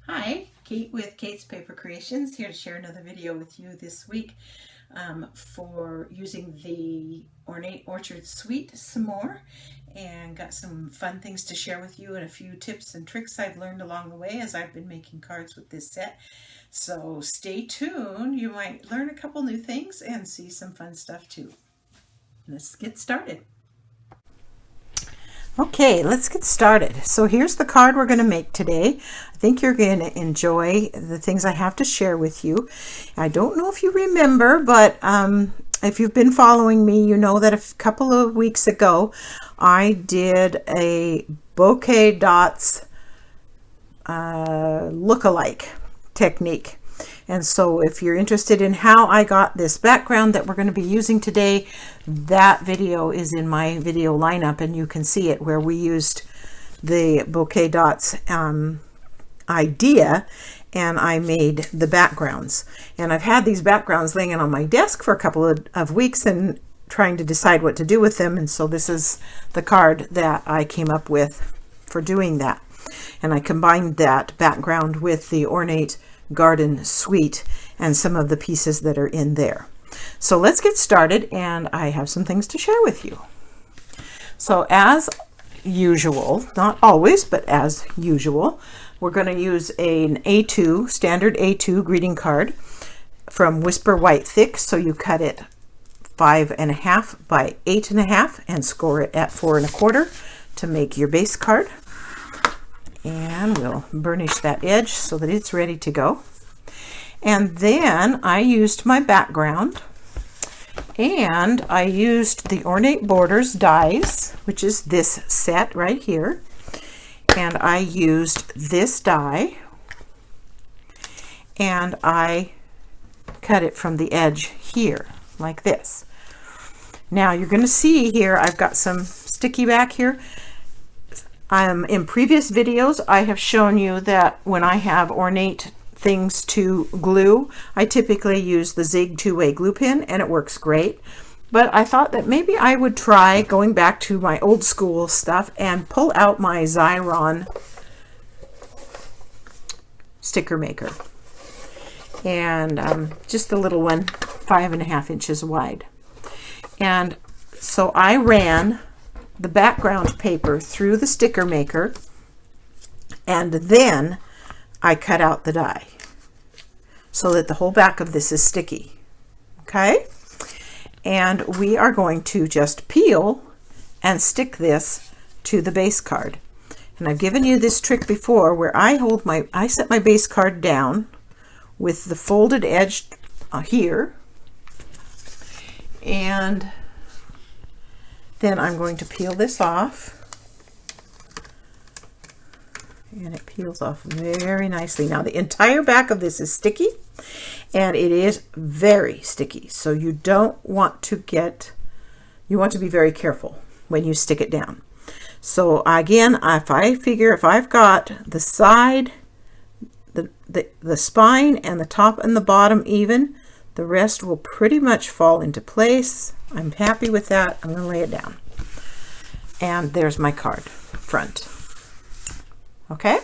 Hi, Kate with Kate's Paper Creations, here to share another video with you this week for using the Ornate Orchard Suite some more, and got some fun things to share with you and a few tips and tricks I've learned along the way as I've been making cards with this set. So stay tuned, you might learn a couple new things and see some fun stuff too. Let's get started. Okay, let's get started. So here's the card we're going to make today. I think you're going to enjoy the things I have to share with you. I don't know if you remember, but if you've been following me, you know that a couple of weeks ago I did a bouquet dots look-alike technique. And so if you're interested in how I got this background that we're going to be using today, that video is in my video lineup and you can see it, where we used the bouquet dots idea and I made the backgrounds. And I've had these backgrounds laying on my desk for a couple of weeks and trying to decide what to do with them. And so this is the card that I came up with for doing that. And I combined that background with the Ornate Garden Suite and some of the pieces that are in there. So let's get started, and I have some things to share with you. So as usual, not always, but as usual, we're going to use an A2, standard A2 greeting card from Whisper White Thick. So you cut it 5.5 by 8.5 and score it at 4 1/4 to make your base card. And we'll burnish that edge so that it's ready to go. And then I used my background, and I used the Ornate Borders dies, which is this set right here. And I used this die, and I cut it from the edge here, like this. Now you're going to see here, I've got some sticky back here. In previous videos, I have shown you that when I have ornate things to glue, I typically use the Zig 2-way glue pen, and it works great. But I thought that maybe I would try going back to my old school stuff and pull out my Xyron sticker maker. And just the little one, 5.5 inches wide. And so I ran the background paper through the sticker maker, and then I cut out the die so that the whole back of this is sticky. Okay, and we are going to just peel and stick this to the base card. And I've given you this trick before, where I set my base card down with the folded edge here, and then I'm going to peel this off, and it peels off very nicely. Now the entire back of this is sticky, and it is very sticky, so you want to be very careful when you stick it down. So again, if I've got the side, the spine and the top and the bottom even, the rest will pretty much fall into place. I'm happy with that. I'm going to lay it down. And there's my card front. Okay?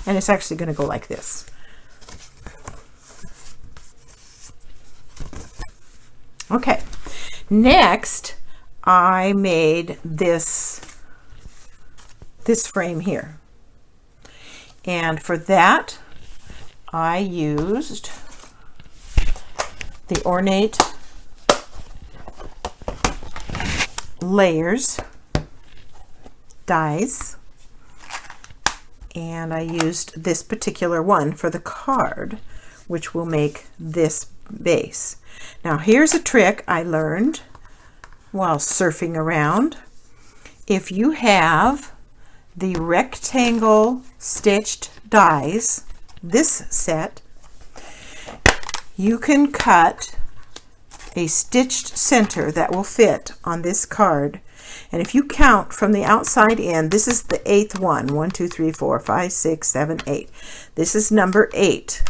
And it's actually going to go like this. Okay. Next, I made this frame here. And for that, I used the Ornate layers dies, and I used this particular one for the card, which will make this base. Now here's a trick I learned while surfing around. If you have the rectangle stitched dies, this set, you can cut a stitched center that will fit on this card. And if you count from the outside in, this is the 8th one. 1, 2, 3, 4, 5, 6, 7, 8. This is number 8,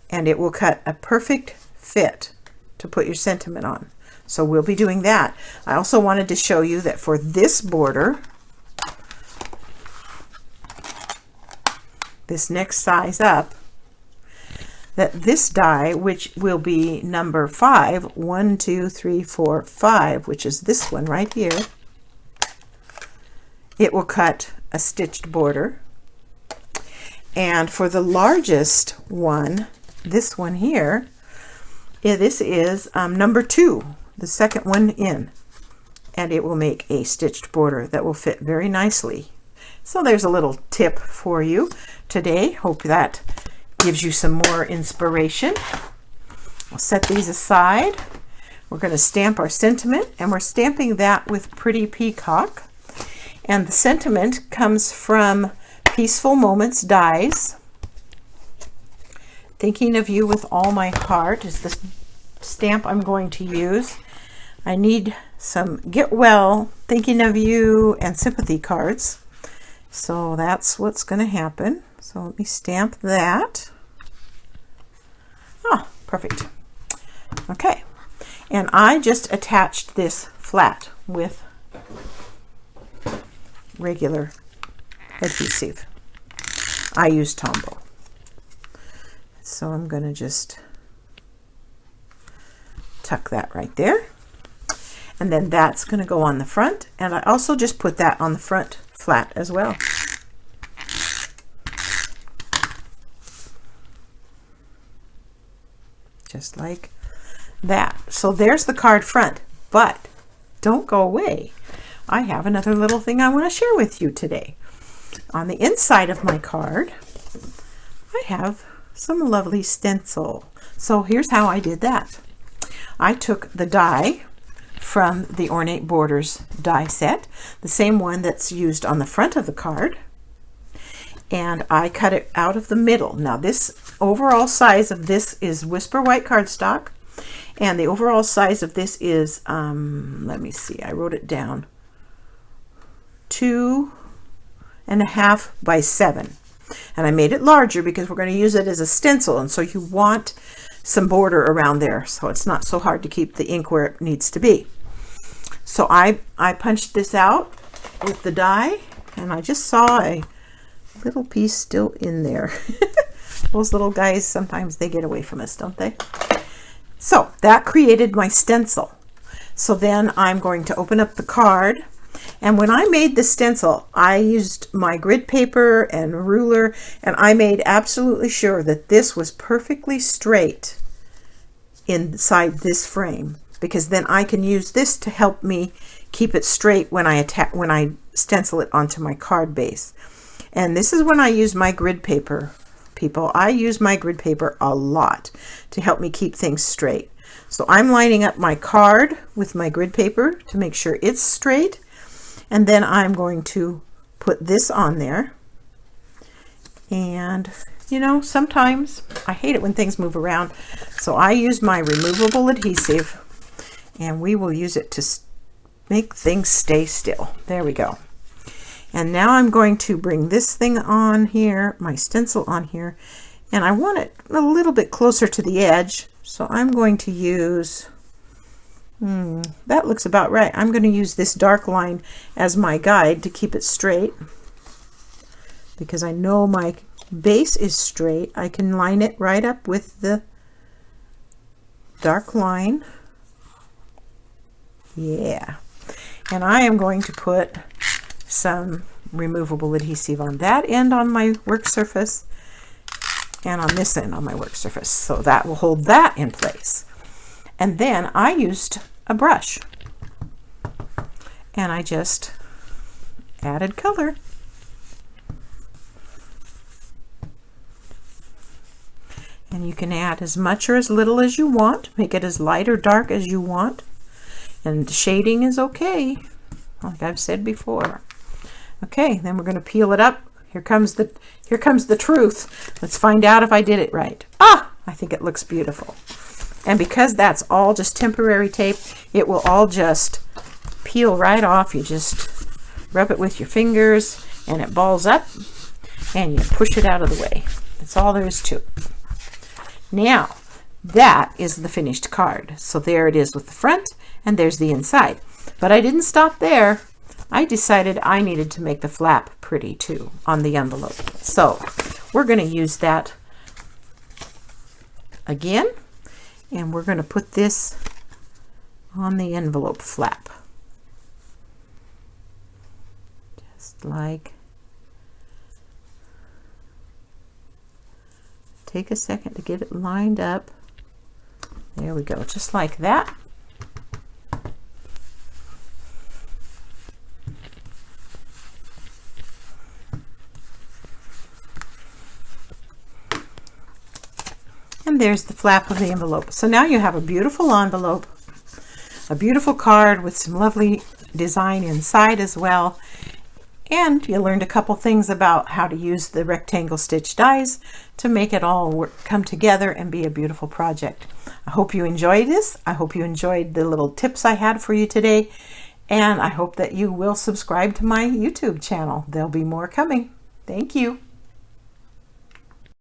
and it will cut a perfect fit to put your sentiment on. So we'll be doing that. I also wanted to show you that for this border, this next size up, that this die, which will be number 5, 1, 2, 3, 4, 5, which is this one right here, it will cut a stitched border. And for the largest one, this one here, this is number 2, the second one in, and it will make a stitched border that will fit very nicely. So there's a little tip for you today. Hope that gives you some more inspiration. I'll set these aside. We're going to stamp our sentiment, and we're stamping that with Pretty Peacock. And the sentiment comes from Peaceful Moments Dies. Thinking of You with All My Heart is the stamp I'm going to use. I need some Get Well, Thinking of You, and sympathy cards. So that's what's going to happen. So let me stamp that. Ah, perfect. Okay. And I just attached this flat with regular adhesive. I use Tombow. So I'm going to just tuck that right there. And then that's going to go on the front. And I also just put that on the front flat as well. Just like that. So there's the card front. But don't go away. I have another little thing I want to share with you today. On the inside of my card, I have some lovely stencil. So here's how I did that. I took the die from the Ornate Borders die set, the same one that's used on the front of the card, and I cut it out of the middle. Now this overall size of this is Whisper White cardstock, and the overall size of this is, let me see, I wrote it down, 2.5 by 7. And I made it larger because we're going to use it as a stencil, and so you want some border around there so it's not so hard to keep the ink where it needs to be. So I punched this out with the die, and I just saw a little piece still in there. Those little guys, sometimes they get away from us, don't they? So that created my stencil. So then I'm going to open up the card. And when I made the stencil, I used my grid paper and ruler, and I made absolutely sure that this was perfectly straight inside this frame, because then I can use this to help me keep it straight when I stencil it onto my card base. And this is when I use my grid paper, people. I use my grid paper a lot to help me keep things straight. So I'm lining up my card with my grid paper to make sure it's straight. And then I'm going to put this on there. And, you know, sometimes I hate it when things move around. So I use my removable adhesive, and we will use it to make things stay still. There we go. And now I'm going to bring this thing on here, my stencil on here, and I want it a little bit closer to the edge. So I'm going to use... that looks about right. I'm going to use this dark line as my guide to keep it straight, because I know my base is straight. I can line it right up with the dark line. Yeah. And I am going to put some removable adhesive on that end on my work surface and on this end on my work surface. So that will hold that in place. And then I used a brush, and I just added color. And you can add as much or as little as you want. Make it as light or dark as you want. And shading is okay, like I've said before. Okay, then we're going to peel it up. Here comes the truth. Let's find out if I did it right. Ah, I think it looks beautiful. And because that's all just temporary tape, it will all just peel right off. You just rub it with your fingers and it balls up and you push it out of the way. That's all there is to it. Now, that is the finished card. So there it is with the front, and there's the inside. But I didn't stop there. I decided I needed to make the flap pretty too on the envelope. So we're going to use that again, and we're going to put this on the envelope flap. Just like, take a second to get it lined up. There we go, just like that. And there's the flap of the envelope. So now you have a beautiful envelope, a beautiful card with some lovely design inside as well. And you learned a couple things about how to use the rectangle stitch dies to make it all come together and be a beautiful project. I hope you enjoyed this. I hope you enjoyed the little tips I had for you today. And I hope that you will subscribe to my YouTube channel. There'll be more coming. Thank you.